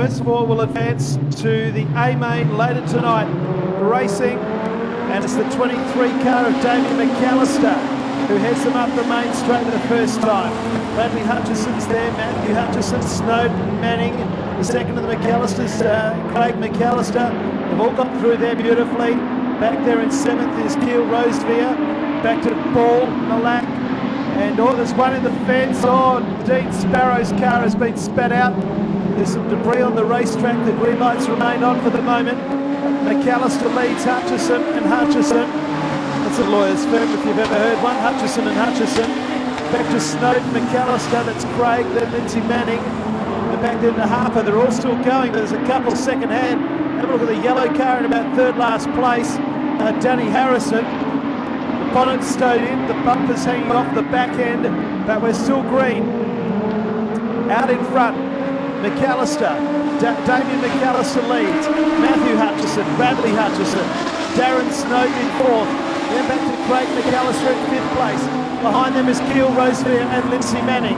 first four will advance to the A-Main later tonight, racing, and it's the 23 car of Damien McAllister who heads them up the main straight for the first time. Bradley Hutchison's there, Matthew Hutchison, Snowden, Manning, the second of the McAllisters, Craig McAllister. They've all got through there beautifully. Back there in seventh is Keel Rosevere. Back to Ball, Malak, and there's one in the fence. Dean Sparrow's car has been spat out. There's some debris on the racetrack. The green lights remain on for the moment. McAllister leads Hutchison and Hutchison. That's a lawyer's firm if you've ever heard one. Hutchison and Hutchison. Back to Snowden, McAllister, that's Craig, then Lindsay Manning. And back then to Harper. They're all still going, but there's a couple second hand. Have a look at the yellow car in about third last place. Danny Harrison. The bonnet stowed in, the bumpers hanging off the back end, but we're still green. Out in front, McAllister. Damien McAllister leads. Matthew Hutchison, Bradley Hutchison, Darren Snowden in fourth. Then back to Craig McAllister in fifth place. Behind them is Keel Rosevere and Lindsay Manning.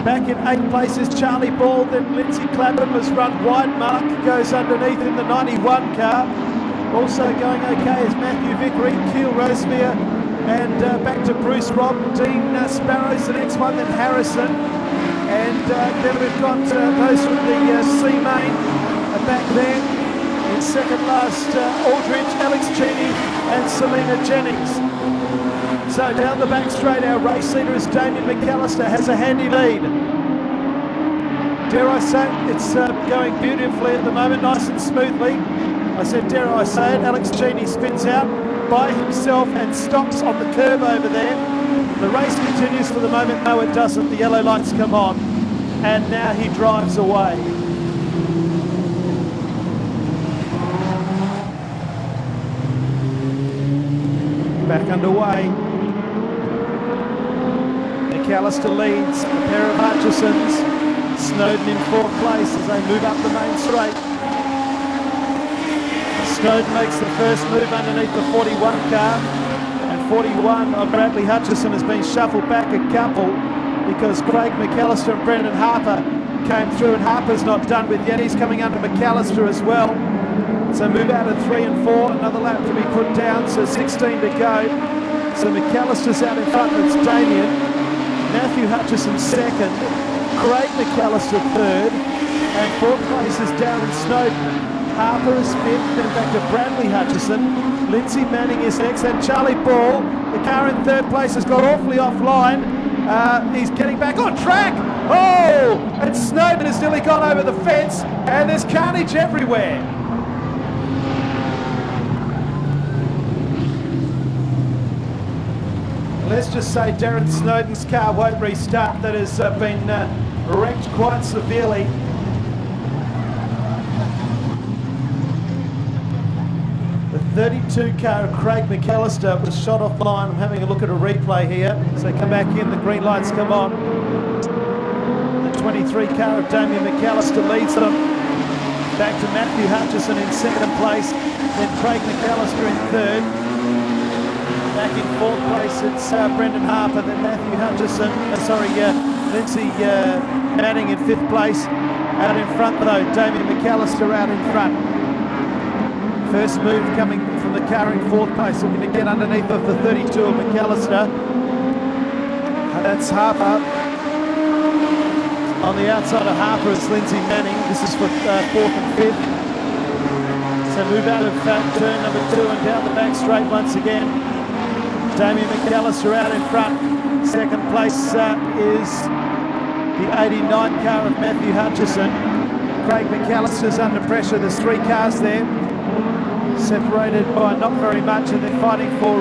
Back in eighth place is Charlie Ball, then Lindsay Clapham has run wide. Mark goes underneath in the 91 car. Also going okay is Matthew Vickery, Keel Rosevere, and back to Bruce Robb. Dean Sparrow's the next one, then Harrison. And then we've got those from the C-Main back there. In second last, Aldridge, Alex Cheney and Selena Jennings. So down the back straight, our race leader is Damien McAllister, has a handy lead. Dare I say, it's going beautifully at the moment, nice and smoothly. I said, dare I say it, Alex Cheney spins out by himself and stops on the curb over there. The race continues for the moment. No, it doesn't. The yellow lights come on, and now he drives away. Back underway. McAllister leads, a pair of Hutchisons. Snowden in fourth place as they move up the main straight. Snowden makes the first move underneath the 41 car, and 41 of Bradley Hutchison has been shuffled back a couple because Craig McAllister and Brendan Harper came through, and Harper's not done with yet. He's coming under McAllister as well. So move out of 3 and 4, another lap to be put down, so 16 to go. So McAllister's out in front, it's Damien. Matthew Hutchison second, Craig McAllister third, and fourth place is Darren Snowden. Harper is fifth, then back to Bradley Hutchison. Lindsay Manning is next, and Charlie Ball, the car in third place, has got awfully offline. He's getting back on track. Oh, and Snowden has nearly gone over the fence, and there's carnage everywhere. Let's just say Darren Snowden's car won't restart. That has been wrecked quite severely. The 32 car of Craig McAllister was shot offline. I'm having a look at a replay here. So come back in, the green lights come on. The 23 car of Damien McAllister leads them. Back to Matthew Hutchison in second place. Then Craig McAllister in third. Back in fourth place, it's Brendan Harper, then Matthew Hutchison, Lindsay Manning in fifth place. Out in front though, Damien McAllister out in front. First move coming from the car in fourth place, looking to get underneath of the 32 of McAllister. That's Harper. On the outside of Harper is Lindsay Manning. This is for fourth and fifth. So move out of turn number 2 and down the back straight once again. Damien McAllister out in front. Second place is the 89 car of Matthew Hutchison. Craig McAllister's under pressure. There's 3 cars there, separated by not very much, and they're fighting for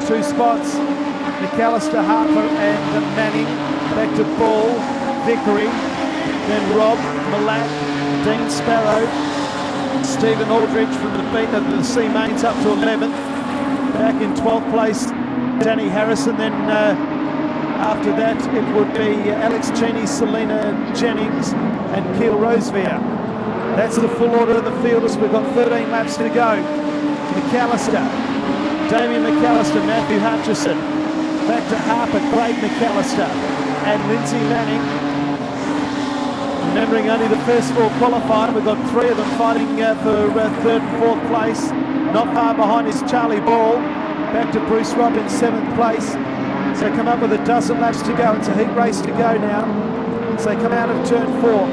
2 spots. McAllister, Harper and Manning. Back to Ball, Vickery, then Robb, Malak, Dean Sparrow, Stephen Aldridge from the C-Mains up to 11th. Back in 12th place, Danny Harrison. Then after that it would be Alex Cheney, Selena Jennings and Keel Rosevere. That's the full order of the fielders. We've got 13 laps to go. McAllister, Damien McAllister, Matthew Hutchison. Back to Harper, Craig McAllister and Lindsay Manning. Remembering only the first four qualifying, we've got three of them fighting for third and fourth place. Not far behind is Charlie Ball. Back to Bruce Robb in seventh place. So come up with a dozen laps to go. It's a heat race to go now. So come out of turn 4.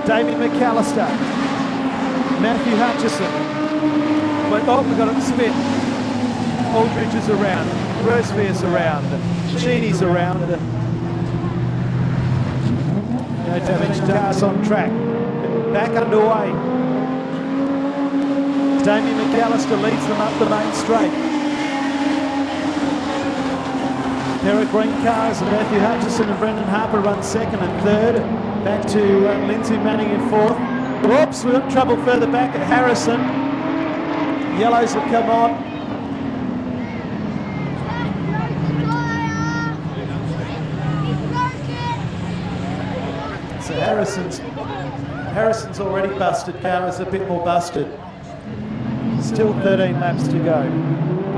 Damien McAllister. Matthew Hutchison. We've got it spin. Aldridge is around. Rosevier's around. Cheney's around. No damage, cars on track. Back underway. Damien McAllister leads them up the main straight. Pair of green cars, Matthew Hutchison and Brendan Harper run second and third. Back to Lindsay Manning in fourth. Whoops, we've got trouble further back at Harrison. Yellows have come on. So Harrison's already busted. Carter's a bit more busted. Still 13 laps to go.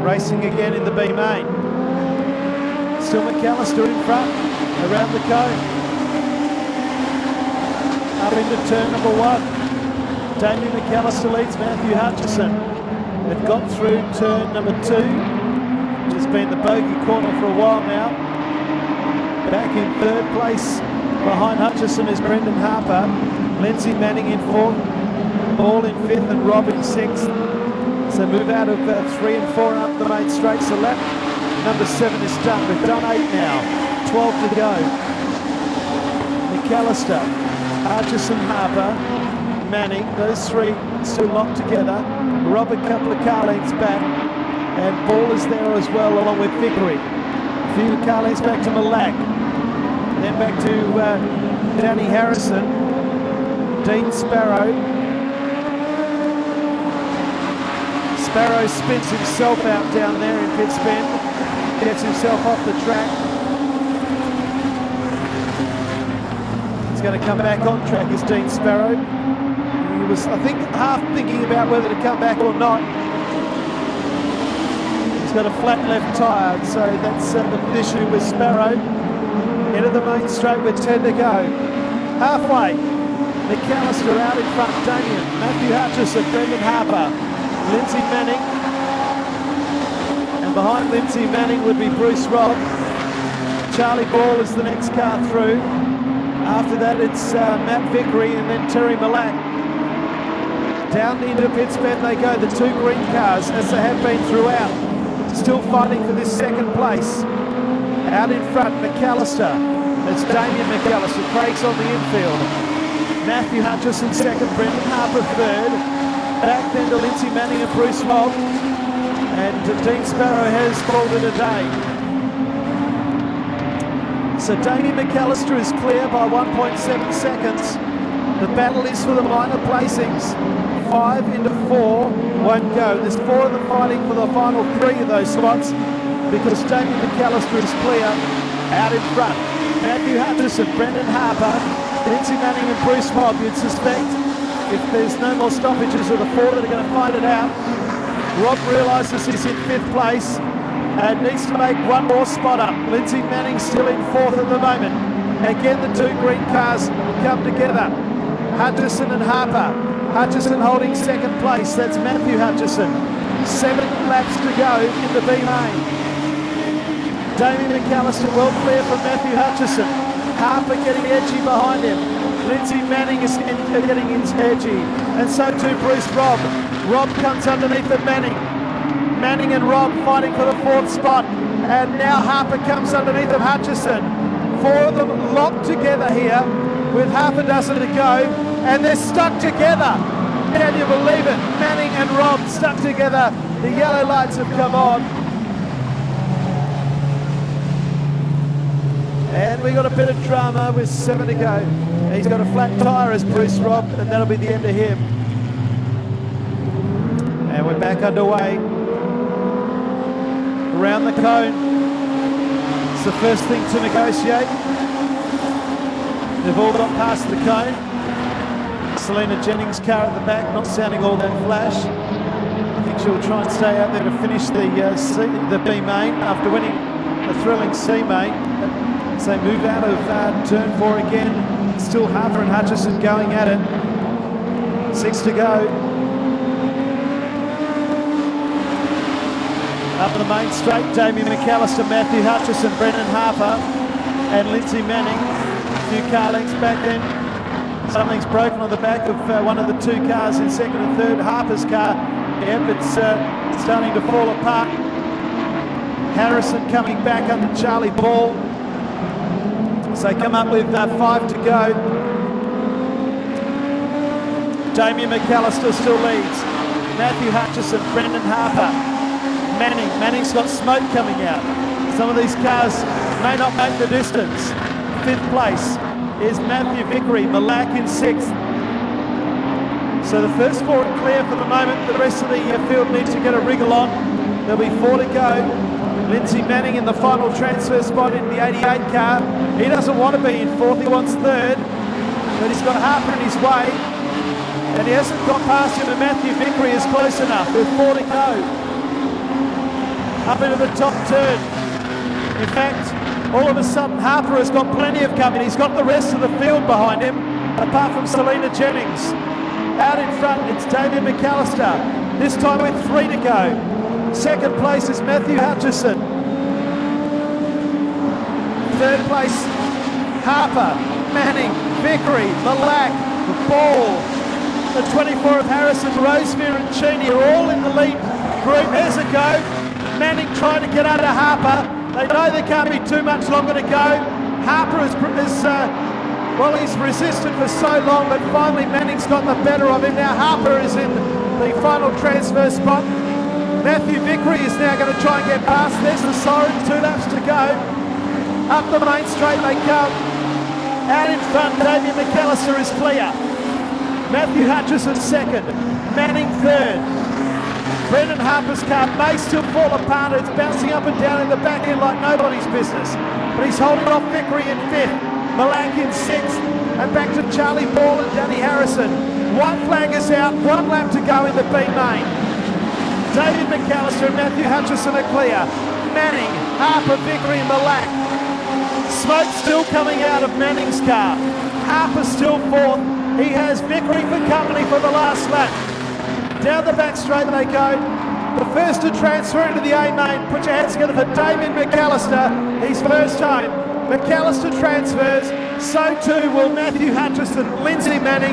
Racing again in the B main. Still McAllister in front, around the cone. Up into turn number 1. Damien McAllister leads Matthew Hutchison. They've got through turn number 2, which has been the bogey corner for a while now. Back in third place behind Hutchison is Brendan Harper. Lindsay Manning in fourth, Ball in fifth and Rob in sixth. So move out of 3 and 4 and up the main straight. So lap number 7 is done. We've done 8 now. 12 to go. McAllister, Hutchison, Harper, Manning. Those three still locked together. Rob a couple of car lengths back. And Ball is there as well, along with Vickery. A few car lengths back to Malak. Then back to Danny Harrison. Dean Sparrow. Sparrow spins himself out down there in pit spin. Gets himself off the track. He's going to come back on track is Dean Sparrow. He was, I think, half thinking about whether to come back or not. He's got a flat left tyre, so that's the issue with Sparrow. Into the main straight with 10 to go. Halfway, McAllister out in front, Damien, Matthew Hutchison, Brendan Harper, Lindsay Manning. And behind Lindsay Manning would be Bruce Robb. Charlie Ball is the next car through. After that it's Matt Vickery and then Terry Malak. Down into pit spin they go, the 2 green cars, as they have been throughout. Still fighting for this second place. Out in front, McAllister. It's Damien McAllister. Craig's on the infield. Matthew Hutchison second, Brendan Harper third. Back then to Lindsay Manning and Bruce Robb. And Dean Sparrow has called it a day. So Damien McAllister is clear by 1.7 seconds. The battle is for the minor placings. 5 into 4 won't go. There's 4 of them fighting for the final 3 of those spots, because Damien McAllister is clear out in front. Matthew Hutchison, Brendan Harper, Lindsay Manning and Bruce Robb. You'd suspect if there's no more stoppages of the 4 that are going to fight it out. Rob realises he's in 5th place and needs to make one more spot up. Lindsay Manning still in 4th at the moment. Again, the 2 green cars come together. Hutchison and Harper. Hutchison holding 2nd place. That's Matthew Hutchison. 7 laps to go in the B main. Damien McAllister well clear from Matthew Hutchison. Harper getting edgy behind him. Lindsay Manning is getting edgy. And so too Bruce Robb. Robb comes underneath the Manning. Manning and Robb fighting for the 4th spot. And now Harper comes underneath of Hutchison. 4 of them locked together here with half a dozen to go. And they're stuck together. Can you believe it? Manning and Robb stuck together. The yellow lights have come on. And we got a bit of drama with 7 to go. He's got a flat tyre as Bruce Robb, and that'll be the end of him. And we're back underway. Around the cone. It's the first thing to negotiate. They've all got past the cone. Selena Jennings' car at the back, not sounding all that flash. I think she'll try and stay out there to finish the B main after winning a thrilling C main. So move out of turn 4 again. Still Harper and Hutchison going at it. 6 to go. Up the main straight, Damien McAllister, Matthew Hutchison, Brendan Harper and Lindsay Manning. A few car lengths back then. Something's broken on the back of one of the two cars in second and third. Harper's car, yep, it's starting to fall apart. Harrison coming back under Charlie Ball. So come up with 5 to go. Damien McAllister still leads. Matthew Hutchison, Brendan Harper, Manning's got smoke coming out. Some of these cars may not make the distance. 5th place is Matthew Vickery, Malak in 6th. So the first 4 are clear for the moment. The rest of the field needs to get a wriggle on. There'll be 4 to go. Lindsay Manning in the final transfer spot in the 88 car. He doesn't want to be in 4th, he wants 3rd. But he's got Harper in his way. And he hasn't got past him, and Matthew Vickery is close enough with 4 to go. Up into the top turn. In fact, all of a sudden Harper has got plenty of company. He's got the rest of the field behind him, apart from Selena Jennings. Out in front, it's Damien McAllister, this time with 3 to go. 2nd place is Matthew Hutchison. 3rd place, Harper, Manning, Vickery, Malak, Ball. The 24 of Harrison, Rosevear and Cheney are all in the lead group. There's a go. Manning trying to get under Harper. They know there can't be too much longer to go. Harper is well, he's resisted for so long, but finally Manning's got the better of him. Now Harper is in the final transfer spot. Matthew Vickery is now going to try and get past. There's the siren, 2 laps to go. Up the main straight they come. Out in front, Damien McAllister is clear. Matthew Hutchison 2nd, Manning 3rd. Brendan Harper's car may still fall apart. It's bouncing up and down in the back end like nobody's business. But he's holding off Vickery in 5th, Malak in 6th, and back to Charlie Ball and Danny Harrison. 1 flag is out, 1 lap to go in the B main. David McAllister and Matthew Hutchison are clear. Manning, Harper, Vickery and Malak. Smoke still coming out of Manning's car. Harper still 4th. He has Vickery for company for the last lap. Down the back straight they go. The first to transfer into the A main. Put your hands together for Damien McAllister. He's first home. McAllister transfers. So too will Matthew Hutchison, Lindsay Manning,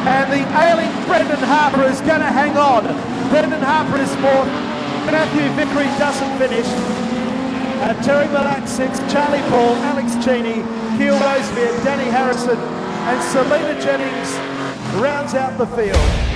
and the ailing Brendan Harper is going to hang on. Brendan Harper is 4th. Matthew Vickery doesn't finish. Terry Malak 6th. Charlie Paul, Alex Cheney, Keel Rosevear, Danny Harrison, and Selena Jennings rounds out the field.